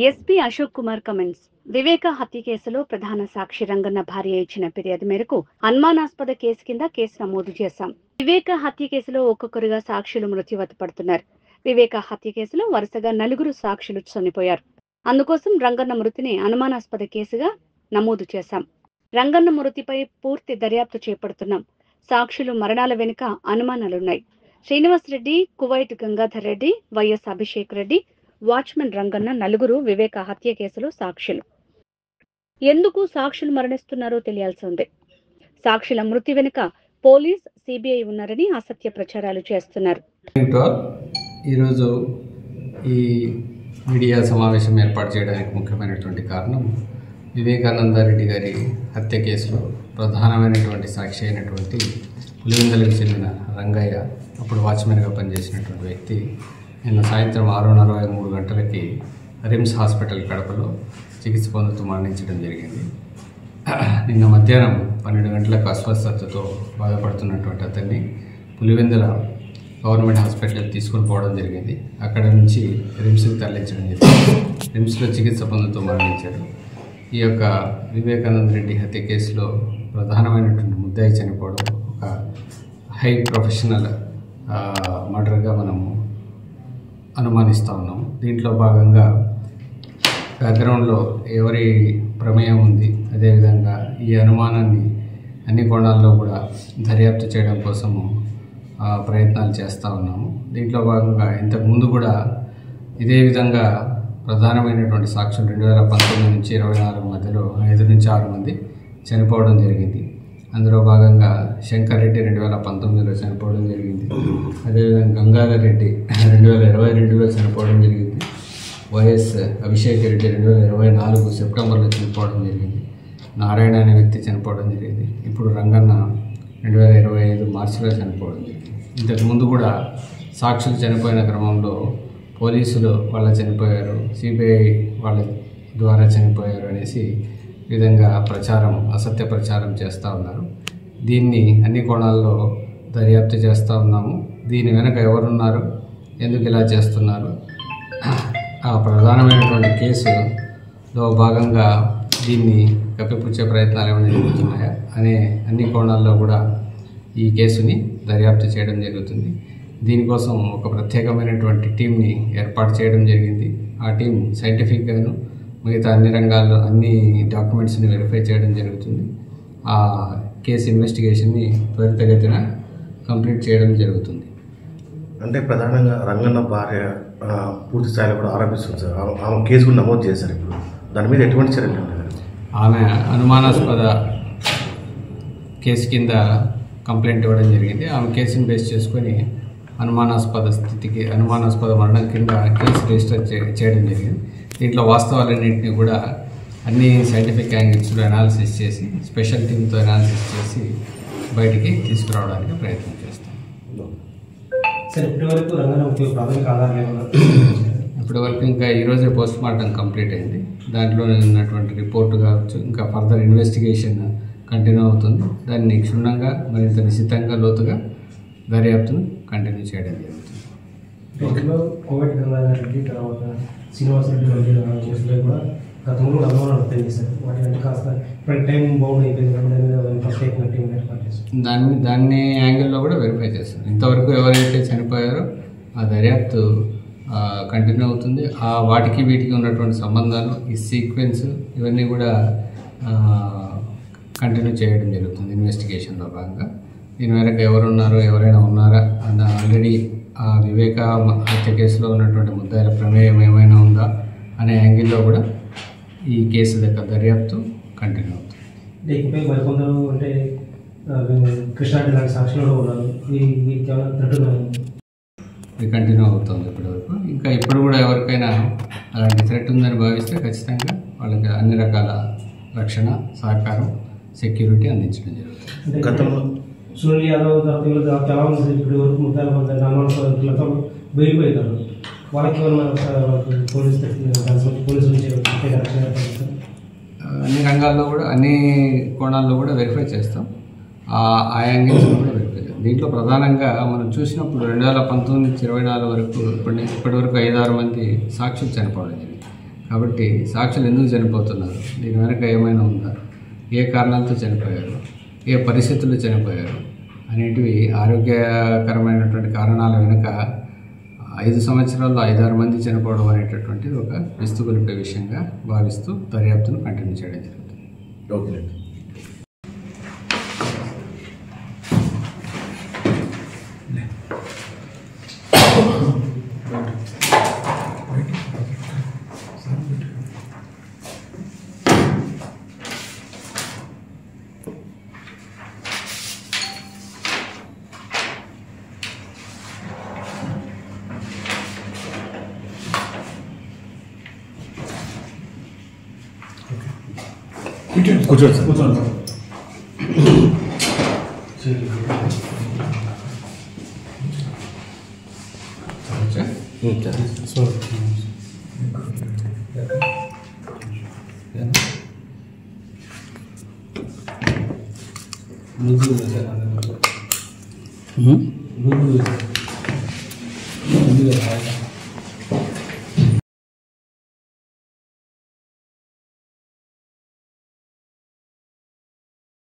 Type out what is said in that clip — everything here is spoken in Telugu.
SP Ashok Kumar comments. వివేక హత్య కేసులో ప్రధాన సాక్షి రంగన్న భార్య ఇచ్చిన ఫిర్యాదు మేరకు అనుమానాస్పద కేసు కింద కేసు నమోదు చేశాం. వివేక హత్య కేసులో ఒక్కొక్కరుగా సాక్షులు మృత్యువాత పడుతున్నారు. వివేక హత్య కేసులో వరుసగా 4 సాక్షులు చనిపోయారు. అందుకోసం రంగన్న మృతిని అనుమానాస్పద కేసుగా నమోదు చేశాం. రంగన్న మృతిపై పూర్తి దర్యాప్తు చేపడుతున్నాం. సాక్షులు మరణాల వెనుక అనుమానాలున్నాయి. Srinivas Reddy, Kuwait Gangadhar Reddy, YS Abhishek Reddy, watchman Ranganna 4 Viveka హత్య కేసులో సాక్షులు. ఎందుకు సాక్షులు మరణిస్తున్నారో తెలియాల్సి ఉంది. సాక్షుల మృతి వెనుక పోలీస్, సిబిఐ ఉన్నారని అసత్య ప్రచారాలు చేస్తున్నారు. ఈరోజు ఈ మీడియా సమావేశం ఏర్పాటు చేయడానికి ముఖ్యమైనటువంటి కారణం వివేకానందరెడ్డి గారి హత్య కేసులో ప్రధానమైనటువంటి సాక్షి అయినటువంటి పులివెందులకు చెందిన రంగయ్య, అప్పుడు వాచ్మెన్గా పనిచేసినటువంటి వ్యక్తి, నిన్న సాయంత్రం 6:43 గంటలకి రిమ్స్ హాస్పిటల్ కడపలో చికిత్స పొందుతూ మరణించడం జరిగింది. నిన్న మధ్యాహ్నం 12 గంటలకు అస్వస్థతతో బాధపడుతున్నటువంటి అతన్ని పులివెందుల గవర్నమెంట్ హాస్పిటల్కి తీసుకొని పోవడం జరిగింది. అక్కడ నుంచి రిమ్స్కి తరలించడం జరిగింది. రిమ్స్లో చికిత్స పొందుతూ మరణించారు. ఈ యొక్క వివేకానంద రెడ్డి హత్య కేసులో ప్రధానమైనటువంటి ముద్దాయి చనిపోవడం ఒక హై ప్రొఫెషనల్ మర్డర్గా మనము అనుమానిస్తూ ఉన్నాము. దీంట్లో భాగంగా బ్యాక్గ్రౌండ్లో ఎవరి ప్రమేయం ఉంది, అదేవిధంగా ఈ అనుమానాన్ని అన్ని కోణాల్లో కూడా దర్యాప్తు చేయడం కోసము ప్రయత్నాలు చేస్తూ ఉన్నాము. దీంట్లో భాగంగా ఇంతకుముందు కూడా ఇదే విధంగా ప్రధానమైనటువంటి సాక్షులు 2019 నుంచి 24 మధ్యలో 5 నుంచి 6 మంది చనిపోవడం జరిగింది. అందులో భాగంగా శంకర్ రెడ్డి 2019లో చనిపోవడం జరిగింది. అదేవిధంగా గంగాధర్ రెడ్డి 2022లో చనిపోవడం జరిగింది. వైఎస్ అభిషేక్ రెడ్డి 2024 సెప్టెంబర్లో చనిపోవడం జరిగింది. నారాయణ అనే వ్యక్తి చనిపోవడం జరిగింది. ఇప్పుడు రంగన్న 2025 మార్చిలో చనిపోవడం జరిగింది. ఇంతకుముందు కూడా సాక్షులు చనిపోయిన క్రమంలో పోలీసులు వాళ్ళ చనిపోయారు, సిబిఐ వాళ్ళ ద్వారా చనిపోయారు అనేసి విధంగా అసత్య ప్రచారం చేస్తూ ఉన్నారు. దీన్ని అన్ని కోణాల్లో దర్యాప్తు చేస్తూ ఉన్నాము. దీని వెనక ఎవరున్నారు, ఎందుకు ఇలా చేస్తున్నారు, ఆ ప్రధానమైనటువంటి కేసులో భాగంగా దీన్ని కప్పిపుచ్చే ప్రయత్నాలు ఏమైనా జరుగుతున్నాయా అనే అన్ని కోణాల్లో కూడా ఈ కేసుని దర్యాప్తు చేయడం జరుగుతుంది. దీనికోసం ఒక ప్రత్యేకమైనటువంటి టీంని ఏర్పాటు చేయడం జరిగింది. ఆ టీం సైంటిఫిక్గాను మిగతా అన్ని రంగాల్లో అన్ని డాక్యుమెంట్స్ని వెరిఫై చేయడం జరుగుతుంది. ఆ కేసు ఇన్వెస్టిగేషన్ని త్వరితగతిన కంప్లీట్ చేయడం జరుగుతుంది. అంటే ప్రధానంగా రంగన్న భార్య పూర్తి స్థాయిలో కూడా ఆరోపిస్తుంది సార్. ఆమె కేసు కూడా నమోదు చేశారు. ఇప్పుడు దాని మీద ఎటువంటి చర్యలు ఉంటాయి? ఆమె అనుమానాస్పద కేసు కింద కంప్లైంట్ ఇవ్వడం జరిగింది. ఆమె కేసుని బేస్ చేసుకొని అనుమానాస్పద మరణం కింద కేసు రిజిస్టర్ చేయడం జరిగింది. దీంట్లో వాస్తవాలన్నింటినీ కూడా అన్ని సైంటిఫిక్ యాంగిల్స్లో అనాలిసిస్ చేసి స్పెషల్ టీమ్తో అనాలిసిస్ చేసి బయటికి తీసుకురావడానికి ప్రయత్నం చేస్తాం. ఇప్పటివరకు ఇంకా ఈరోజే పోస్ట్ మార్టం కంప్లీట్ అయింది. దాంట్లో ఉన్నటువంటి రిపోర్టు కావచ్చు, ఇంకా ఫర్దర్ ఇన్వెస్టిగేషన్ కంటిన్యూ అవుతుంది. దాన్ని క్షుణ్ణంగా మరింత నిశ్చితంగా లోతుగా దర్యాప్తును కంటిన్యూ చేయడం జరుగుతుంది. కోవిడ్ గంగాధర్ రెడ్డి తర్వాత శ్రీనివాస్ రెడ్డి కేసులో కూడా గతంలో అనుమానాలు వ్యక్తం చేశారు. వాటి కాస్త ఇప్పుడు టైం బౌండ్ అయిపోయింది. దాన్ని యాంగిల్లో కూడా వెరిఫై చేస్తారు. ఇంతవరకు ఎవరైతే చనిపోయారో ఆ దర్యాప్తు కంటిన్యూ అవుతుంది. వాటికి వీటికి ఉన్నటువంటి సంబంధాలు, ఈ సీక్వెన్స్ ఇవన్నీ కూడా కంటిన్యూ చేయడం జరుగుతుంది ఇన్వెస్టిగేషన్లో భాగంగా. దీని వెనక ఎవరున్నారు, ఎవరైనా ఉన్నారా అన్న ఆల్రెడీ ఆ వివేక హత్య కేసులో ఉన్నటువంటి ముద్దాయిల ప్రమేయం ఏమైనా ఉందా అనే యాంగిల్లో కూడా ఈ కేసు దగ్గర దర్యాప్తు కంటిన్యూ అవుతుంది. దీనిపై మరికొందరు అంటే కృష్ణారెడ్డి లాంటి సాక్షులు ఉన్నారు. ఇది కంటిన్యూ అవుతుంది ఇప్పటివరకు. ఇంకా ఇప్పుడు కూడా ఎవరికైనా అలాంటి థ్రెట్ ఉందని భావిస్తే ఖచ్చితంగా వాళ్ళకి అన్ని రకాల రక్షణ, సహకారం, సెక్యూరిటీ అందించడం జరుగుతుంది. గతంలో సునీల్ యాదవ్ చాలా మంది ఇప్పటి వరకు 30 బయలుపోయినారు. వాళ్ళకి పోలీసు నుంచి అన్ని రంగాల్లో కూడా అన్ని కోణాల్లో కూడా వెరిఫై చేస్తాం. ఆ యాంగిల్స్ కూడా వెరిఫై చేస్తాం. దీంట్లో ప్రధానంగా మనం చూసినప్పుడు 2019 నుంచి 24 వరకు ఇప్పటి వరకు 5-6 మంది సాక్షులు చనిపోవడం జరిగింది. కాబట్టి సాక్షులు ఎందుకు చనిపోతున్నారు, దీని వెనక ఏమైనా ఉందా, ఏ కారణాలతో చనిపోయారు, ఏ పరిస్థితుల్లో చనిపోయారు అనేటివి ఆరోగ్యకరమైనటువంటి కారణాల వెనుక 5 సంవత్సరాల్లో 5-6 మంది చనిపోవడం అనేటటువంటిది ఒక విస్తుగొలిపే విషయంగా భావిస్తూ దర్యాప్తును కంటిన్యూ చేయడం జరుగుతుంది. ఓకే. కూర్చోండి సార్. కూర్చోండి సార్. ముందు